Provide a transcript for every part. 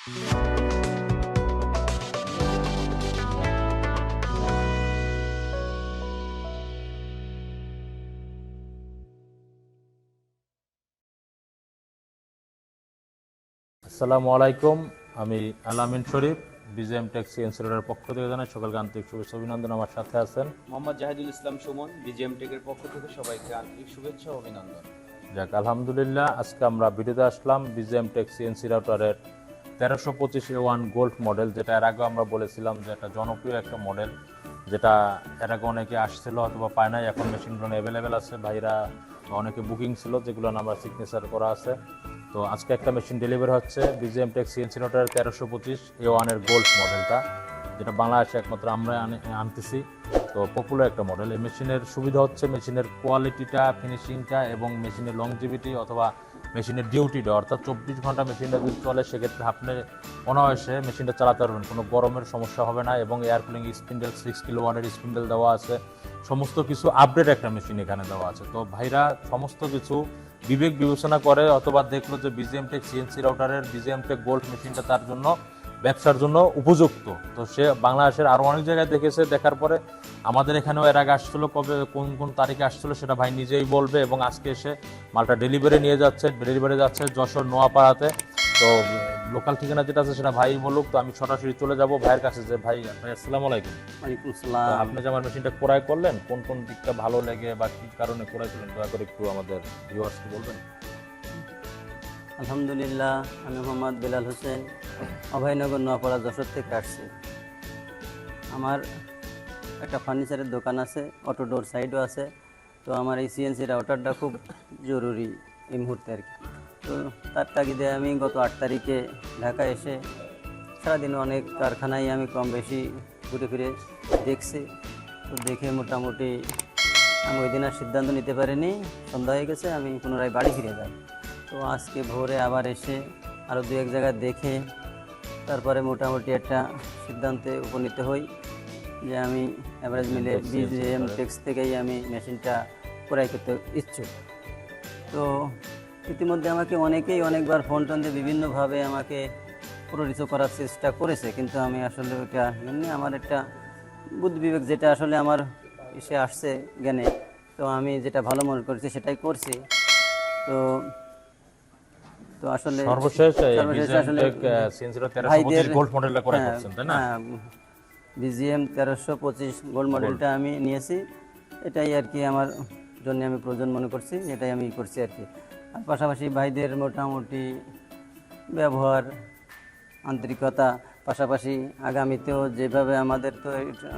আসসালামু আলাইকুম, আমি আলামিন শরীফ বিজিএম ট্যাক্সি ইনস্টিটিউটের পক্ষ থেকে জানাই সকলকে আন্তরিক শুভেচ্ছা অভিনন্দন। আমার সাথে আছেন মোহাম্মদ জাহিদুল ইসলাম সুমন, বিজিএম টেকের পক্ষ থেকে সবাইকে আন্তরিক শুভেচ্ছা ও অভিনন্দন। যাক আলহামদুলিল্লাহ, আজকে আমরা ভিডিওতে আসলাম বিজিএম ট্যাক্সি ইনস্টিটিউটের 1325A1 গোল্ড মডেল, যেটা এর আগে আমরা বলেছিলাম যে একটা জনপ্রিয় একটা মডেল, যেটা এর আগে অনেকে আসছিল অথবা পায় নাই। এখন মেশিনগুলো অ্যাভেলেবেল আছে, ভাইরা অনেকে বুকিং ছিল যেগুলো আমার সিগনেচার করা আছে। তো আজকে একটা মেশিন ডেলিভারি হচ্ছে বিজিএম ট্যাক্সি ইনস্টিটিউটের 1325A1 এর গোল্ড মডেলটা, যেটা বাংলাদেশে একমাত্র আমরা আনতেছি। তো পপুলার একটা মডেল। এই মেশিনের সুবিধা হচ্ছে মেশিনের কোয়ালিটিটা, ফিনিশিংটা এবং মেশিনের লংজিভিটি অথবা মেশিনের ডিউটিটা, অর্থাৎ 24 ঘন্টা মেশিনটা যদি চলে সেক্ষেত্রে আপনি অনায়াসে মেশিনটা চালাতে পারবেন, কোনো গরমের সমস্যা হবে না। এবং এয়ার কুলিং স্পিন্ডেল 6 কিলোওয়াটের স্পিন্ডেল দেওয়া আছে, সমস্ত কিছু আপডেট একটা মেশিন এখানে দেওয়া আছে। তো ভাইরা সমস্ত কিছু বিবেক বিবেচনা করে অথবা দেখলো যে বিজিএম টেক সিএনসি রাউটারের বিজিএম টেক গোল্ড মেশিনটা তার জন্য ব্যবসার জন্য উপযুক্ত। তো সে বাংলাদেশের আরও অনেক জায়গায় দেখেছে, দেখার পরে আমাদের এখানেও এর আগে আসছিলো, কবে কোন কোন তারিখে আসছিলো সেটা ভাই নিজেই বলবে। এবং আজকে এসে মালটা ডেলিভারি যাচ্ছে যশোর নোয়াপাড়াতে। তো লোকাল ঠিকানা যেটা আছে সেটা ভাই বলুক। তো আমি সরাসরি চলে যাব ভাইয়ের কাছে। যে ভাই আসসালামু আলাইকুম। ওয়ালাইকুম আসসালাম। আপনি যে আমার মেশিনটা ক্রয় করলেন, কোন কোন দিকটা ভালো লেগে বা কী কারণে ক্রয় করলেন দয়া করে একটু আমাদের ভিউয়ার্সকে বলবেন। আলহামদুলিল্লাহ, আমি মোহাম্মদ বেলাল হোসেন, অভয়নগর নোয়াপাড়া যশোর থেকে আসছি। আমার একটা ফার্নিচারের দোকান আছে, অটো ডোর সাইডও আছে। তো আমার এই সিএনসি রাউটারটা খুব জরুরি এই মুহূর্তে আর কি। তো তার তাগিদে আমি গত 8 তারিখে ঢাকা এসে সারাদিন অনেক কারখানায় আমি কম বেশি ঘুরে ফিরে দেখছি। তো দেখে মোটামুটি আমি ওই দিন আর সিদ্ধান্ত নিতে পারিনি, সন্ধ্যা হয়ে গেছে, আমি পুনরায় বাড়ি ফিরে যাই। তো আজকে ভোরে আবার এসে আরও 2-1 জায়গা দেখে তারপরে মোটামুটি একটা সিদ্ধান্তে উপনীত হই যে আমি অ্যাভারেজ মিলে বিজিএম টেক্স থেকেই আমি মেশিনটা ক্রয় করতে ইচ্ছুক। তো ইতিমধ্যে আমাকে অনেকেই অনেকবার ফোন টোন দিয়ে বিভিন্নভাবে আমাকে প্ররোচিত করার চেষ্টা করেছে, কিন্তু আমি আসলে ওটা এমনি আমার একটা বুদ্ধি বিবেক যেটা আসলে আমার এসে আসছে জ্ঞানে, তো আমি যেটা ভালো মনে করছি সেটাই করছি। তো তো আসলে সর্বশেষ আসলে ভাইদের গোল্ড মডেলটা ক্রয় করছেন তাই না? বিজিএম 1325 গোল্ড মডেলটা আমি নিয়েছি। এটাই আর কি আমার জন্য আমি প্রয়োজন মনে করছি, এটাই আমি করছি আর কি। আর পাশাপাশি ভাইদের মোটামুটি ব্যবহার, আন্তরিকতা, পাশাপাশি আগামীতেও যেভাবে আমাদের তো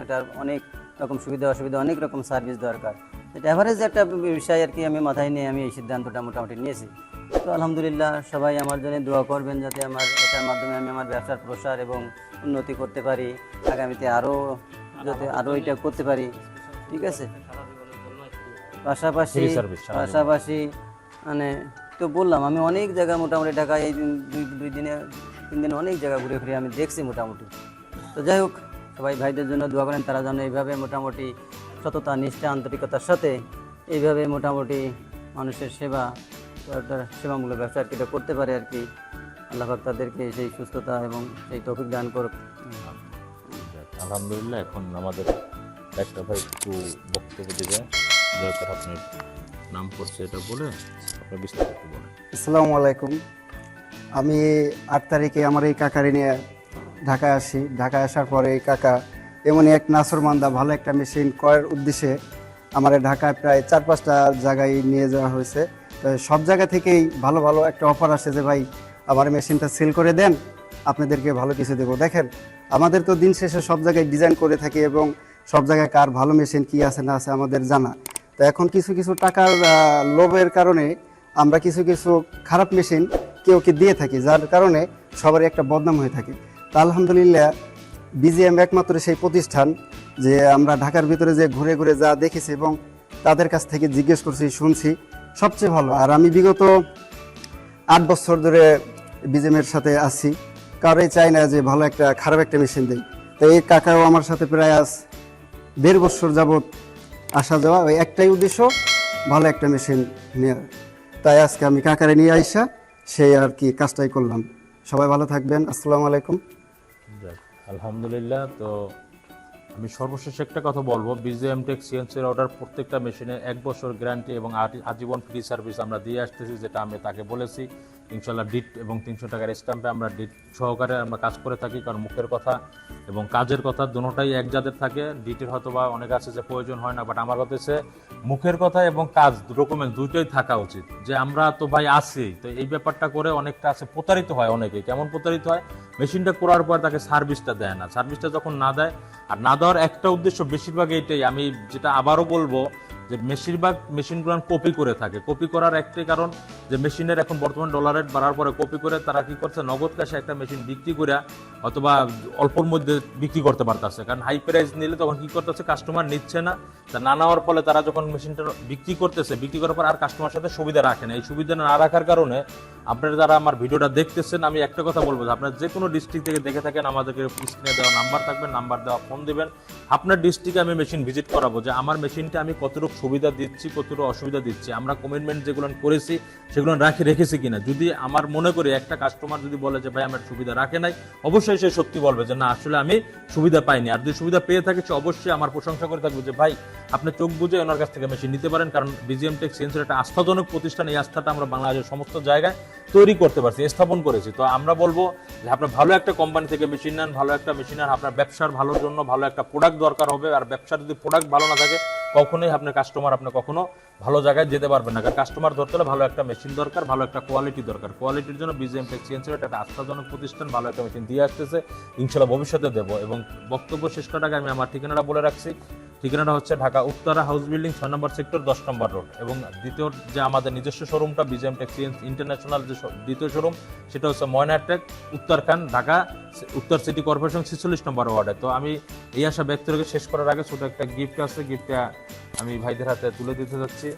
এটার অনেক রকম সুবিধা অসুবিধা, অনেক রকম সার্ভিস দরকার, এটা অ্যাভারেজ একটা বিষয় আর কি আমি মাথায় নিয়ে আমি এই সিদ্ধান্তটা মোটামুটি নিয়েছি। তো আলহামদুলিল্লাহ, সবাই আমার জন্য দোয়া করবেন যাতে আমার এটার মাধ্যমে আমি আমার ব্যবসার প্রসার এবং উন্নতি করতে পারি, আগামীতে যাতে আরও এটা করতে পারি। ঠিক আছে। পাশাপাশি মানে তো বললাম আমি অনেক জায়গা মোটামুটি ঢাকায় এই 2-3 দিনে অনেক জায়গা ঘুরে ফিরে আমি দেখছি মোটামুটি। তো যাই হোক, সবাই ভাইদের জন্য দোয়া করেন, তারা যেন এইভাবে মোটামুটি সততা, নিষ্ঠা, আন্তরিকতার সাথে এইভাবে মোটামুটি মানুষের সেবামূলক ব্যবসা আর কি করতে পারে আর কি। আল্লাহ পাক তাদেরকে সেই সুস্থতা এবং সেই তৌফিক দান করুক। আলহামদুলিল্লাহ। এখন আমাদের একটা ভাই একটু বক্তব্য দেবে, আপনার নাম পড়ছে এটা বলে আপনার বিস্তারিত বলেন। আসসালামু আলাইকুম। আমি 8 তারিখে আমার এই কাকারে নিয়ে ঢাকায় আসি। ঢাকায় আসার পরে এই কাকা এমনই এক নাসরমান্দা ভালো একটা মেশিন ক্রয়ের উদ্দেশ্যে আমার ঢাকায় প্রায় 4-5টা জায়গায় নিয়ে যাওয়া হয়েছে। তো সব জায়গা থেকেই ভালো ভালো একটা অফার আসে যে ভাই আমার মেশিনটা সেল করে দেন, আপনাদেরকে ভালো কিছু দেবো। দেখেন, আমাদের তো দিন শেষে সব জায়গায় ডিজাইন করে থাকি এবং সব জায়গায় কার ভালো মেশিন কী আছে না আছে আমাদের জানা। তো এখন কিছু কিছু টাকার লোভের কারণে আমরা কিছু কিছু খারাপ মেশিন কেউ দিয়ে থাকি, যার কারণে সবারই একটা বদনাম হয়ে থাকে। তা আলহামদুলিল্লাহ, বিজিএম একমাত্র সেই প্রতিষ্ঠান যে আমরা ঢাকার ভিতরে যে ঘুরে ঘুরে যা দেখেছি এবং তাদের কাছ থেকে জিজ্ঞেস করছি, শুনছি সবচেয়ে ভালো। আর আমি বিগত 8 বছর ধরে বিজিএমের সাথে আছি, কারোই চাই না যে ভালো একটা খারাপ একটা মেশিন দেয়। তো এই কাকাও আমার সাথে প্রায় 1.5 বছর যাবৎ আসা যাওয়া, ওই একটাই উদ্দেশ্য ভালো একটা মেশিন নেওয়ার। তাই আজকে আমি কাকারে নিয়ে আইসা সেই আর কি কাজটাই করলাম। সবাই ভালো থাকবেন। আসসালামু আলাইকুম। যাক, আলহামদুলিল্লাহ। তো আমি সর্বশেষ একটা কথা বলবো, বিজিএম টেক সিএনসি রাউটার প্রত্যেকটা মেশিনে 1 বছর গ্যারান্টি এবং আজীবন ফ্রি সার্ভিস আমরা দিয়ে আসতেছি, যেটা আমি তাকে বলেছি। ইনশাল্লাহ ডিট এবং 300 টাকার স্ট্যাম্পে আমরা ডিট সহকারে আমরা কাজ করে থাকি, কারণ মুখের কথা এবং কাজের কথা দুটোটাই এক জাতের থাকে। ডিটের হয়তো বা অনেক আছে যে প্রয়োজন হয় না, বাট আমার কথা হচ্ছে মুখের কথা এবং কাজ ডকুমেন্ট দুইটাই থাকা উচিত। যে আমরা তো ভাই আছি, তো এই ব্যাপারটা করে অনেকটা আছে প্রতারিত হয় অনেকে। কেমন প্রতারিত হয়? মেশিনটা করার পর তাকে সার্ভিসটা দেয় না। সার্ভিসটা যখন না দেয়, আর না দেওয়ার একটা উদ্দেশ্য বেশিরভাগ এইটাই, আমি যেটা আবারও বলবো যে বেশিরভাগ মেশিনগুলো কপি করে থাকে। কপি করার একটাই কারণ যে মেশিনের এখন বর্তমান ডলার রেট বাড়ার পরে কপি করে তারা কি করছে, নগদ ক্যাশে একটা মেশিন বিক্রি করে অথবা অল্পর মধ্যে বিক্রি করতে পারতেছে। কারণ হাই প্রাইস নিলে তখন কি করতেছে, কাস্টমার নিচ্ছে না। তা না নেওয়ার ফলে তারা যখন মেশিনটা বিক্রি করতেছে, বিক্রি করার পর আর কাস্টমার সাথে সুবিধা রাখে না। এই সুবিধা না রাখার কারণে আপনারা যারা আমার ভিডিওটা দেখতেছেন, আমি একটা কথা বলবো যে আপনারা যে কোনো ডিস্ট্রিক্ট থেকে দেখে থাকেন, আমাদেরকে স্ক্রিনে দেওয়া নাম্বার থাকবে, নাম্বার দেওয়া ফোন দিবেন। আপনার ডিস্ট্রিক্টে আমি মেশিন ভিজিট করাবো যে আমার মেশিনটা আমি কতটুকু সুবিধা দিচ্ছি, কতটুকু অসুবিধা দিচ্ছি, আমরা কমিটমেন্ট যেগুলো করেছি সেগুলো রেখেছি কিনা। যদি আমার মনে করি একটা কাস্টমার যদি বলে যে ভাই আমার সুবিধা রাখে নাই, অবশ্যই সে সত্যি বলবে যে না আসলে আমি সুবিধা পাইনি। আর যদি সুবিধা পেয়ে থাকে সে অবশ্যই আমার প্রশংসা করে থাকবে যে ভাই আপনি চোখ বুঝে ওনার কাছ থেকে মেশিন নিতে পারেন। কারণ বিজিএম টেক সিএনসির একটা আস্থাজনক প্রতিষ্ঠান, এই আস্থাটা আমরা বাংলাদেশের সমস্ত জায়গায় তৈরি করতে পারছি, স্থাপন করেছি। তো আমরা বলবো যে আপনার ভালো একটা কোম্পানি থেকে মেশিন নেন, ভালো একটা মেশিন নেন। আপনার ব্যবসার ভালোর জন্য ভালো একটা প্রোডাক্ট দরকার হবে, আর ব্যবসার যদি প্রোডাক্ট ভালো না থাকে কখনোই আপনার কাস্টমার আপনি কখনো ভালো জায়গায় যেতে পারবেন না। কারণ কাস্টমার ধরতে হলে ভালো একটা মেশিন দরকার, ভালো একটা কোয়ালিটি দরকার। কোয়ালিটির জন্য বিজিএম টেক সিএনসির একটা আস্থাজনক প্রতিষ্ঠান ভালো একটা মেশিন দিয়ে আসতেছে, ইনশাল্লাহ ভবিষ্যতে দেবো। এবং বক্তব্য শেষ করার আগে আমি আমার ঠিকানাটা বলে রাখছি। ঠিকানাটা হচ্ছে ঢাকা উত্তরা হাউস বিল্ডিং 6 নম্বর সেক্টর 10 নম্বর রোড। এবং দ্বিতীয় যে আমাদের নিজস্ব শোরুমটা বিজিএম টেক সিএনসি ইন্টারন্যাশনাল যে দ্বিতীয় শোরুম, সেটা হচ্ছে ময়নাটেক উত্তরখান, ঢাকা উত্তর সিটি কর্পোরেশন 46 নম্বর ওয়ার্ডে। তো আমি এই আশা ব্যক্ত রেখে শেষ করার আগে ছোট একটা গিফট আছে, গিফটটা আমি ভাইদের হাতে তুলে দিতে যাচ্ছি।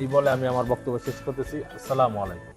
এই বলে আমি আমার বক্তব্য শেষ করতেছি। আসসালামু আলাইকুম।